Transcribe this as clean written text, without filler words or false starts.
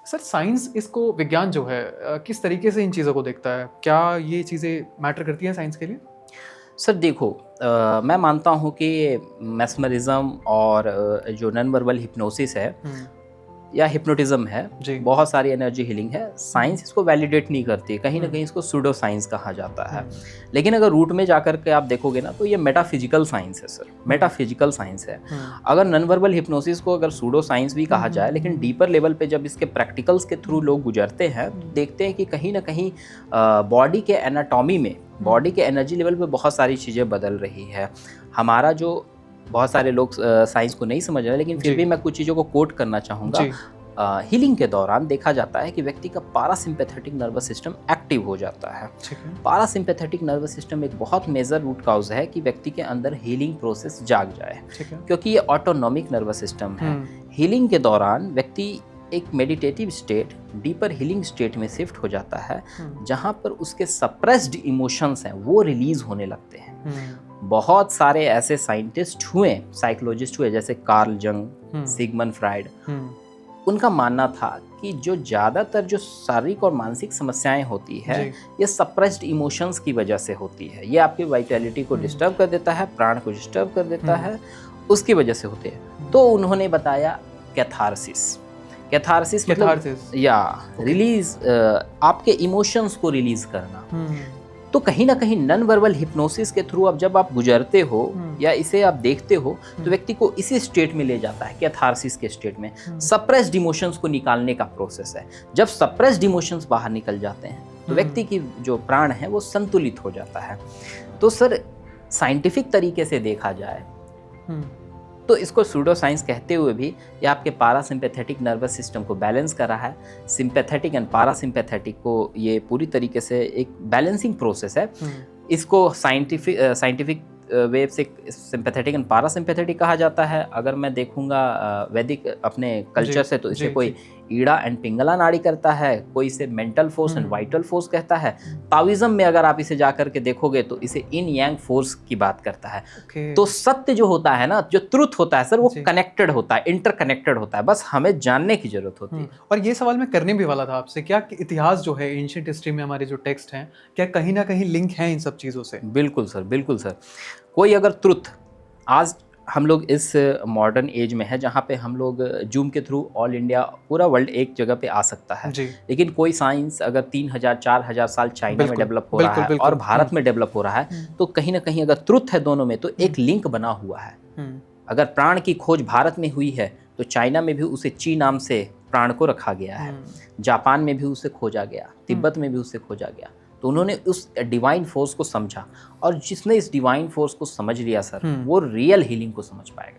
Sir science इसको विज्ञान जो है किस तरीके से इन चीज़ों को देखता है? क्या ये चीज़ें मैटर करती हैं साइंस के लिए? सर देखो, मैं मानता हूँ कि मैस्मरिज्म और जो नॉन वर्बल हिप्नोसिस है या हिप्नोटिज्म है, जी। बहुत सारी एनर्जी हीलिंग है। साइंस इसको वैलिडेट नहीं करती, कहीं ना कहीं इसको सूडो साइंस कहा जाता है। लेकिन अगर रूट में जाकर के आप देखोगे ना, तो ये मेटाफिजिकल साइंस है सर, मेटाफिजिकल साइंस है। अगर नॉन वर्बल हिप्नोसिस को अगर सूडो साइंस भी कहा जाए, लेकिन डीपर लेवल पे जब इसके प्रैक्टिकल्स के थ्रू लोग गुजरते हैं, तो देखते हैं कि कहीं ना कहीं बॉडी के एनाटॉमी में, बॉडी के एनर्जी लेवल पे बहुत सारी चीज़ें बदल रही है। हमारा जो बहुत सारे लोग साइंस को नहीं समझ रहे, लेकिन फिर भी मैं कुछ चीज़ों को कोट करना चाहूँगा। हीलिंग के दौरान देखा जाता है कि व्यक्ति का पारासिम्पैथेटिक नर्वस सिस्टम एक्टिव हो जाता है। पारासिम्पैथेटिक नर्वस सिस्टम एक बहुत मेजर रूट काउज है कि व्यक्ति के अंदर हीलिंग प्रोसेस जाग जाए, क्योंकि ये ऑटोनॉमिक नर्वस सिस्टम है। हीलिंग के दौरान व्यक्ति एक meditative state, deeper healing state में शिफ्ट हो जाता है, जहाँ पर उसके सप्रेस्ड इमोशंस हैं वो रिलीज होने लगते हैं। बहुत सारे ऐसे साइंटिस्ट हुए, साइकोलॉजिस्ट हुए, जैसे कार्ल जंग, सिगमंड फ्राइड। उनका मानना था कि जो ज़्यादातर जो शारीरिक और मानसिक समस्याएं होती है, ये सप्रेस्ड इमोशंस की वजह से होती है। ये आपकी वाइटैलिटी को डिस्टर्ब कर देता है, प्राण को डिस्टर्ब कर देता है, उसकी वजह से होते हैं। तो उन्होंने बताया कैथारसिस। कैथारसिस मतलब या रिलीज, आपके इमोशंस को रिलीज करना। तो कहीं ना कहीं नॉन वर्बल हिप्नोसिस के थ्रू अब जब आप गुजरते हो या इसे आप देखते हो, तो व्यक्ति को इसी स्टेट में ले जाता है, कैथारसिस के स्टेट में। सप्रेस्ड इमोशंस को निकालने का प्रोसेस है। जब सप्रेस्ड इमोशंस बाहर निकल जाते हैं, तो व्यक्ति की जो प्राण है वो संतुलित हो जाता है। तो सर साइंटिफिक तरीके से देखा जाए तो इसको सूडो साइंस कहते हुए भी ये आपके पारासिम्पैथेटिक नर्वस सिस्टम को बैलेंस कर रहा है। सिंपैथेटिक एंड पारासिम्पैथेटिक को ये पूरी तरीके से एक बैलेंसिंग प्रोसेस है। इसको साइंटिफिक वे से सिंपैथेटिक एंड पारासिम्पैथेटिक कहा जाता है। अगर मैं देखूंगा वैदिक अपने कल्चर से, तो इसे कोई ईड़ा एंड पिंगला नाड़ी करता है, कोई इसे mental force and vital force कहता है। ताओइज्म में अगर आप इसे जाकर के देखोगे, तो इसे इन यांग फोर्स की बात करता है। तो सत्य जो होता है ना, जो ट्रुथ होता है सर, वो कनेक्टेड होता है, इंटरकनेक्टेड होता है, बस हमें जानने की जरूरत होती है। और ये सवाल मैं करने भी वाला था आपसे, क्या इतिहास जो है, एंशिएंट हिस्ट्री में हमारे जो टेक्स्ट हैं, क्या कहीं ना कहीं लिंक है इन सब चीज़ों से? बिल्कुल सर, बिल्कुल सर। कोई अगर ट्रुथ, आज हम लोग इस मॉडर्न एज में है जहाँ पे हम लोग जूम के थ्रू ऑल इंडिया, पूरा वर्ल्ड एक जगह पे आ सकता है। लेकिन कोई साइंस अगर 3000-4000 साल चाइना में डेवलप हो रहा है और भारत में डेवलप हो रहा है, तो कहीं ना कहीं अगर ट्रुथ है दोनों में, तो एक लिंक बना हुआ है। अगर प्राण की खोज भारत में हुई है, तो चाइना में भी उसे ची नाम से प्राण को रखा गया है, जापान में भी उसे खोजा गया, तिब्बत में भी उसे खोजा गया। तो उन्होंने उस डिवाइन फोर्स को समझा, और जिसने इस डिवाइन फोर्स को समझ लिया सर, वो रियल हीलिंग को समझ पाएगा।